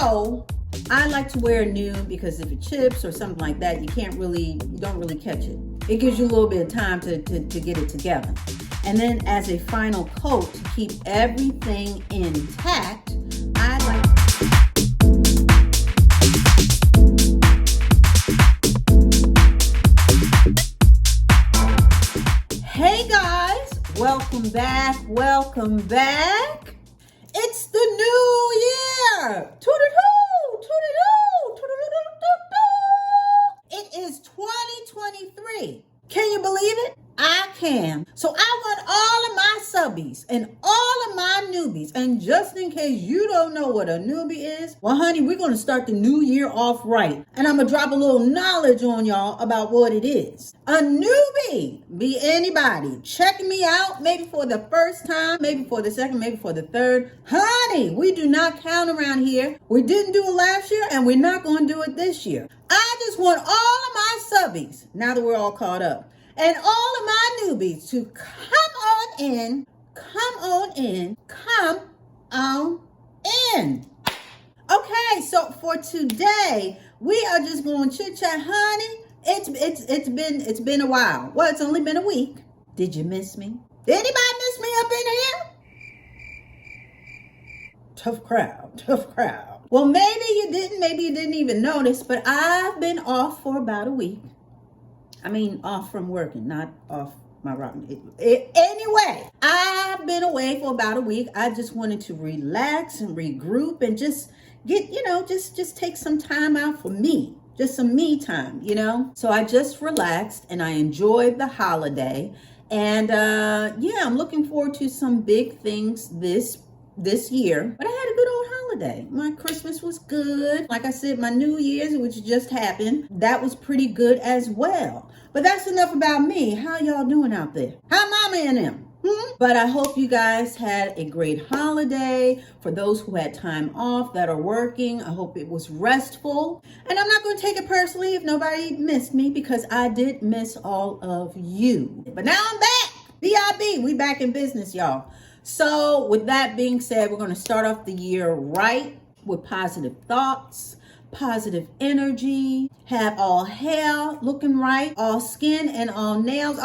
So I like to wear nude because if it chips or something like that, you don't really catch it. It gives you a little bit of time to get it together. And then as a final coat to keep everything intact, I like. Hey guys, welcome back. It's the new year. It is 2023. Can you believe it? I can. So I want all of my subbies and all of my newbies. And just in case you don't know what a newbie is, well, honey, we're going to start the new year off right. And I'm going to drop a little knowledge on y'all about what it is. A newbie, be anybody checking me out, maybe for the first time, maybe for the second, maybe for the third. Honey, we do not count around here. We didn't do it last year and we're not going to do it this year. I just want all of my subbies, now that we're all caught up, and all of my newbies to come on in. Okay, so for today, we are just going to chit chat, honey. It's been a while. Well, it's only been a week. Did you miss me? Did anybody miss me up in here? Tough crowd. Well, maybe you didn't even notice, but I've been off for about a week. I mean, off from working, not off my rotten. Anyway, I've been away for about a week. I just wanted to relax and regroup and just get, just take some time out for me. Just some me time, So I just relaxed and I enjoyed the holiday. And I'm looking forward to some big things this year. But I had a good old holiday. My Christmas was good. Like I said, my New Year's, which just happened, that was pretty good as well. But that's enough about me. How y'all doing out there? How mama and them? But I hope you guys had a great holiday. For those who had time off that are working, I hope it was restful. And I'm not going to take it personally if nobody missed me, because I did miss all of you. But now I'm back. B.I.B. We back in business, y'all. So with that being said, we're going to start off the year right with positive thoughts, positive energy, have all hair looking right, all skin and all nails,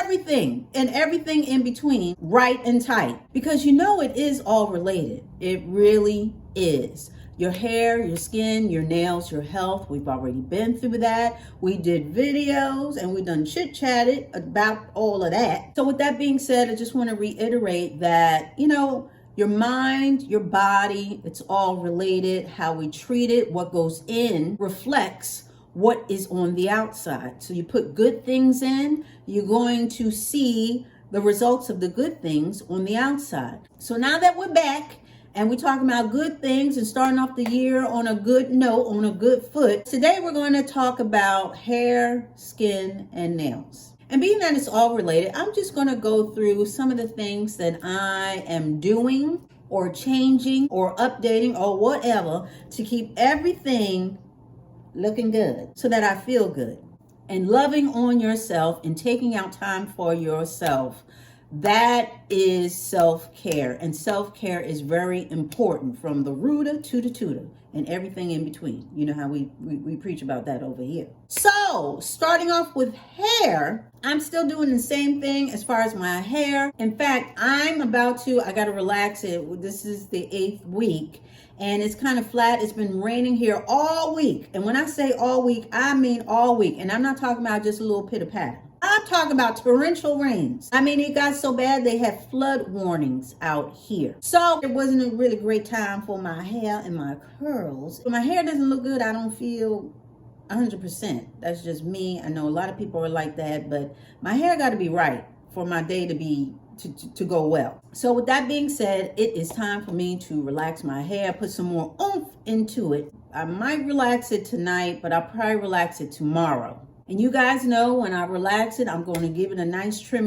everything and everything in between right and tight, because it is all related. It really is. Your hair, your skin, your nails, your health. We've already been through that. We did videos and we done chit-chatted about all of that. So with that being said, I just want to reiterate that, your mind, your body, it's all related. How we treat it, what goes in reflects what is on the outside. So you put good things in, you're going to see the results of the good things on the outside. So now that we're back, and we're talking about good things and starting off the year on a good note, on a good foot. Today we're going to talk about hair, skin, and nails. And being that it's all related, I'm just going to go through some of the things that I am doing or changing or updating or whatever to keep everything looking good so that I feel good. And loving on yourself and taking out time for yourself. That is self-care, and self-care is very important, from the rooter to the tutor and everything in between. You know how we preach about that over here. So starting off with hair, I'm still doing the same thing as far as my hair. In fact, I got to relax it. This is the 8th week. And it's kind of flat. It's been raining here all week. And when I say all week, I mean all week. And I'm not talking about just a little pitter-patter. I'm talking about torrential rains. I mean, it got so bad they had flood warnings out here. So it wasn't a really great time for my hair and my curls. When my hair doesn't look good, I don't feel 100%. That's just me. I know a lot of people are like that, but my hair got to be right for my day to go well. So with that being said, it is time for me to relax my hair, put some more oomph into it. I might relax it tonight, but I'll probably relax it tomorrow. And you guys know when I relax it, I'm going to give it a nice trim.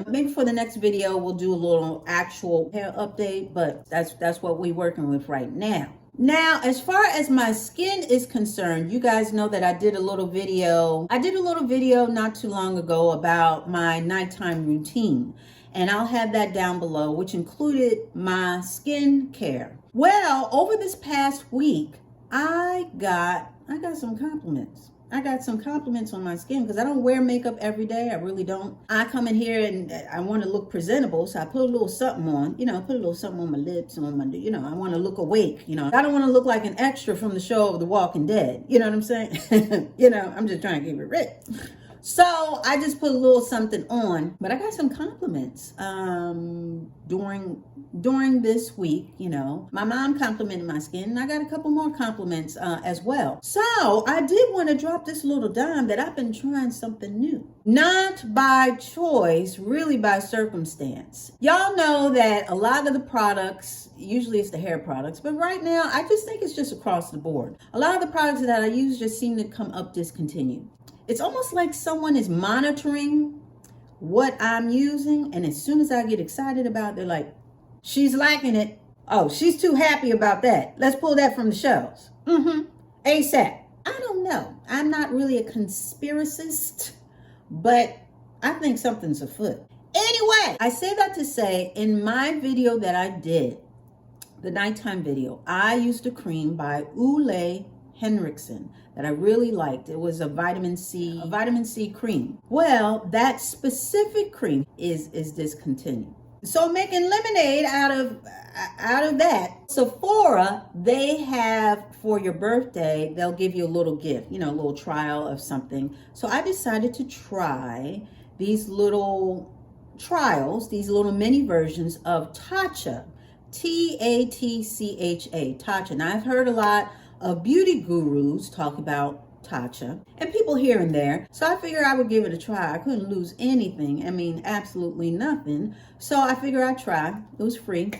Maybe for the next video, we'll do a little actual hair update, but that's what we're working with right now. Now, as far as my skin is concerned, you guys know that I did a little video not too long ago about my nighttime routine. And I'll have that down below, which included my skin care. Well, over this past week, I got some compliments. I got some compliments on my skin because I don't wear makeup every day. I really don't. I come in here and I want to look presentable, so I put a little something on, put a little something on my lips, on my, I want to look awake, I don't want to look like an extra from the show of The Walking Dead. You know what I'm saying? I'm just trying to keep it rich. So I just put a little something on, but I got some compliments during this week. My mom complimented my skin, and I got a couple more compliments as well. So I did want to drop this little dime that I've been trying something new, not by choice, really by circumstance. Y'all know that a lot of the products, usually it's the hair products, but right now I just think it's just across the board. A lot of the products that I use just seem to come up discontinued. It's almost like someone is monitoring what I'm using, and as soon as I get excited about it, they're like, she's liking it. Oh, she's too happy about that. Let's pull that from the shelves. ASAP. I don't know. I'm not really a conspiracist, but I think something's afoot. Anyway, I say that to say, in my video that I did, the nighttime video, I used a cream by Henriksen that I really liked. It was a vitamin C cream. Well, that specific cream is discontinued. So making lemonade out of that, Sephora, they have, for your birthday, they'll give you a little gift, a little trial of something. So I decided to try these little trials, these little mini versions of Tatcha, Tatcha, Tatcha. Now I've heard a lot of beauty gurus talk about Tatcha, and people here and there. So I figured I would give it a try. I couldn't lose anything. I mean, absolutely nothing. So I figured I'd try. It was free.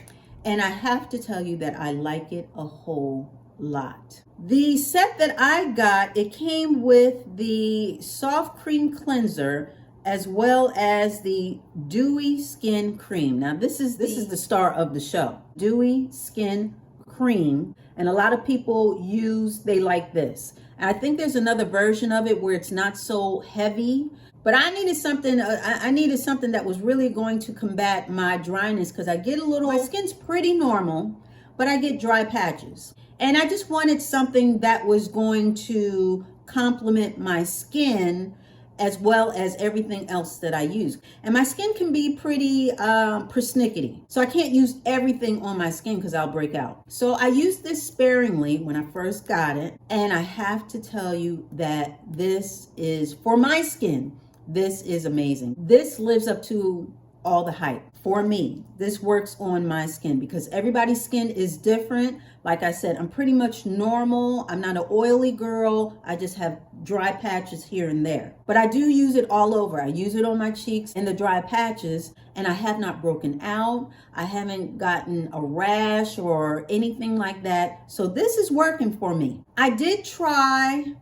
And I have to tell you that I like it a whole lot. The set that I got, it came with the soft cream cleanser as well as the dewy skin cream. Now this is the star of the show. Dewy skin cream. And a lot of people they like this. And I think there's another version of it where it's not so heavy, but I needed something that was really going to combat my dryness, because my skin's pretty normal, but I get dry patches. And I just wanted something that was going to complement my skin as well as everything else that I use. And my skin can be pretty persnickety. So I can't use everything on my skin because I'll break out. So I used this sparingly when I first got it. And I have to tell you that this is, for my skin, this is amazing. This lives up to all the hype. For me, this works on my skin because everybody's skin is different. Like I said, I'm pretty much normal. I'm not an oily girl. I just have dry patches here and there. But I do use it all over. I use it on my cheeks and the dry patches, and I have not broken out. I haven't gotten a rash or anything like that. So this is working for me. I did try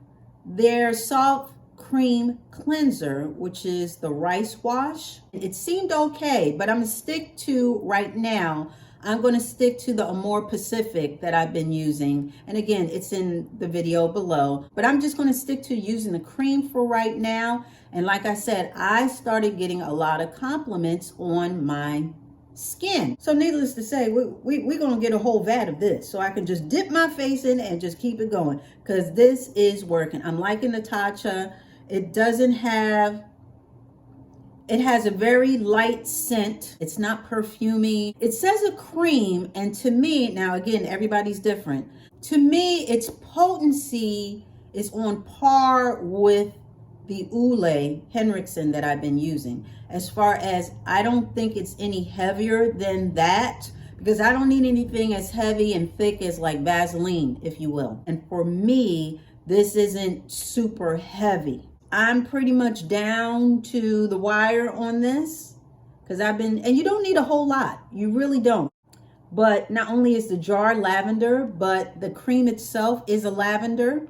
their soft cream cleanser, which is the rice wash. It seemed okay, but I'm gonna stick to, right now, I'm gonna stick to the Amore Pacific that I've been using. And again, it's in the video below, but I'm just gonna stick to using the cream for right now. And like I said, I started getting a lot of compliments on my skin. So needless to say, we're gonna get a whole vat of this so I can just dip my face in and just keep it going, because this is working. I'm liking the Tatcha. It has a very light scent. It's not perfumey. It says a cream, and to me, now again, everybody's different. To me, its potency is on par with the Henriksen that I've been using. As far as, I don't think it's any heavier than that, because I don't need anything as heavy and thick as like Vaseline, if you will. And for me, this isn't super heavy. I'm pretty much down to the wire on this, because and you don't need a whole lot. You really don't. But not only is the jar lavender, but the cream itself is a lavender,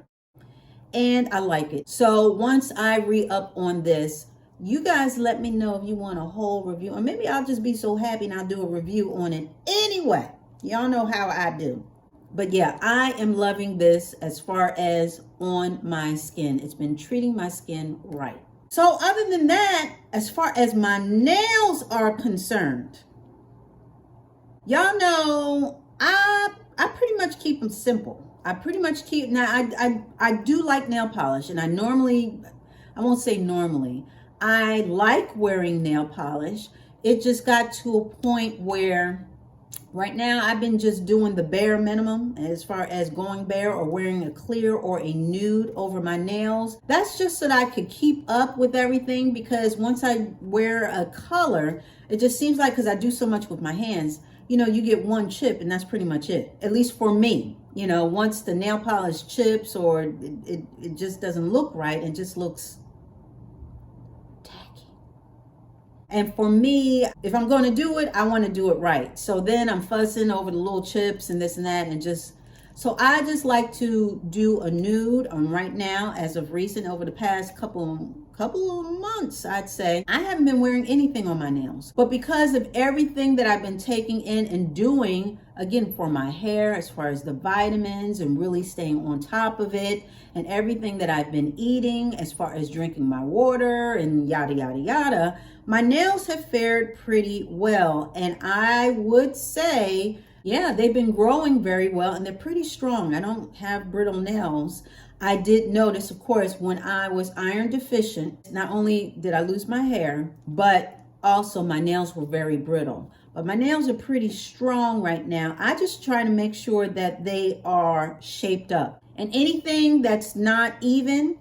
and I like it. So once I re-up on this, you guys let me know if you want a whole review, or maybe I'll just be so happy and I'll do a review on it anyway. Y'all know how I do. But yeah, I am loving this as far as on my skin. It's been treating my skin right. So other than that, as far as my nails are concerned, y'all know I pretty much keep them simple. I pretty much keep, now I do like nail polish, and I won't say normally, I like wearing nail polish. It just got to a point where right now I've been just doing the bare minimum as far as going bare or wearing a clear or a nude over my nails. That's just so that I could keep up with everything, because once I wear a color, it just seems like, because I do so much with my hands, you know, you get one chip and that's pretty much it, at least for me. You know, once the nail polish chips or it just doesn't look right, it just looks tacky. And for me, if I'm going to do it, I want to do it right. So then I'm fussing over the little chips and this and that, and so I just like to do a nude on right now. As of recent, over the past couple of months, I'd say, I haven't been wearing anything on my nails. But because of everything that I've been taking in and doing, again, for my hair, as far as the vitamins and really staying on top of it, and everything that I've been eating, as far as drinking my water and yada, yada, yada, my nails have fared pretty well. And I would say, yeah, they've been growing very well, and they're pretty strong. I don't have brittle nails. I did notice, of course, when I was iron deficient, not only did I lose my hair, but also my nails were very brittle. But my nails are pretty strong right now. I just try to make sure that they are shaped up. And anything that's not even,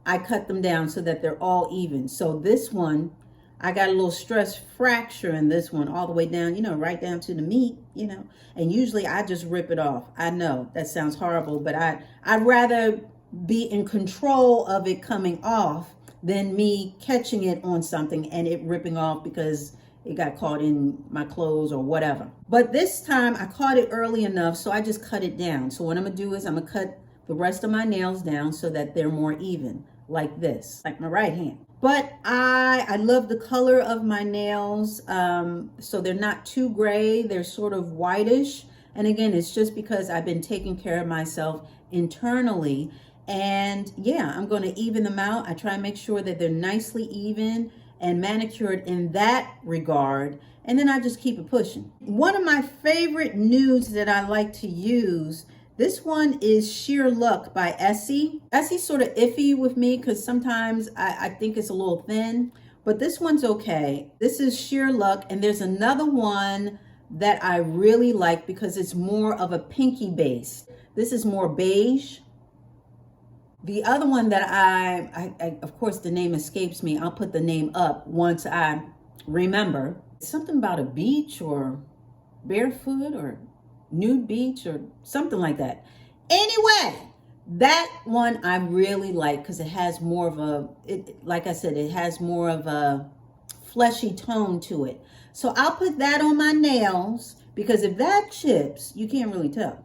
I cut them down so that they're all even. So this one, I got a little stress fracture in this one, all the way down, you know, right down to the meat, you know, and usually I just rip it off. I know that sounds horrible, but I'd rather be in control of it coming off than me catching it on something and it ripping off because it got caught in my clothes or whatever. But this time I caught it early enough, so I just cut it down. So what I'm gonna do is I'm gonna cut the rest of my nails down so that they're more even, like this, like my right hand. But I love the color of my nails. So they're not too gray. They're sort of whitish. And again, it's just because I've been taking care of myself internally. And yeah, I'm going to even them out. I try and make sure that they're nicely even and manicured in that regard. And then I just keep it pushing. One of my favorite nudes that I like to use, this one is Sheer Luck by Essie. Essie's sort of iffy with me because sometimes I think it's a little thin, but this one's okay. This is Sheer Luck, and there's another one that I really like because it's more of a pinky base. This is more beige. The other one that I of course the name escapes me. I'll put the name up once I remember. Something about a beach or barefoot or nude beach or something like that. Anyway, that one I really like because it has more of a, like I said, it has more of a fleshy tone to it. So I'll put that on my nails because if that chips, you can't really tell.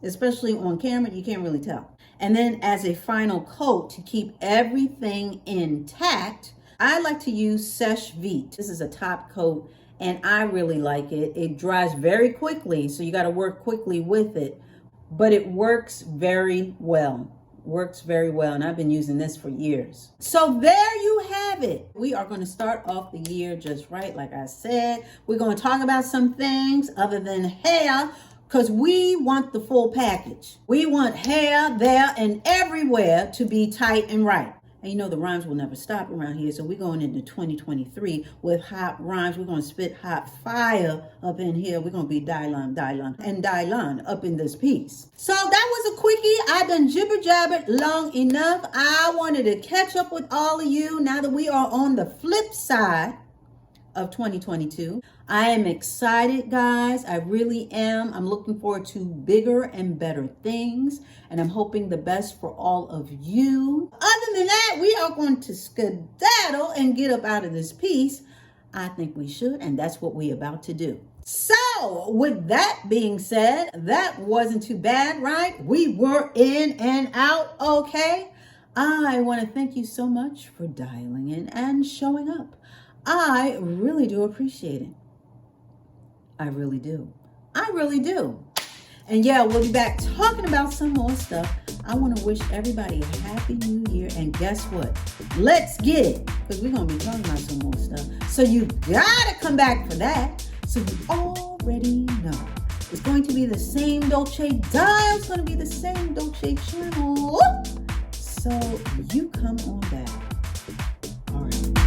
Especially on camera, you can't really tell. And then as a final coat to keep everything intact, I like to use Seche Vite. This is a top coat, and I really like it. It dries very quickly, so you got to work quickly with it, but it works very well. Works very well, and I've been using this for years. So there you have it. We are going to start off the year just right, like I said. We're going to talk about some things other than hair, because we want the full package. We want hair there and everywhere to be tight and right. And you know the rhymes will never stop around here, so we're going into 2023 with hot rhymes. We're going to spit hot fire up in here. We're going to be Dylan up in this piece. So that was a quickie. I done jibber-jabbered long enough. I wanted to catch up with all of you now that we are on the flip side of 2022. I am excited, guys. I really am. I'm looking forward to bigger and better things, and I'm hoping the best for all of you. Other than that, we are going to skedaddle and get up out of this piece. I think we should, and that's what we're about to do. So, with that being said, that wasn't too bad, right? We were in and out okay. I want to thank you so much for dialing in and showing up. I really do appreciate it. I really do. I really do. And yeah, we'll be back talking about some more stuff. I want to wish everybody a happy new year. And guess what? Let's get it. Because we're going to be talking about some more stuff. So you got to come back for that. So you already know. It's going to be the same Dolce dial. It's going to be the same Dolce channel. So you come on back. All right.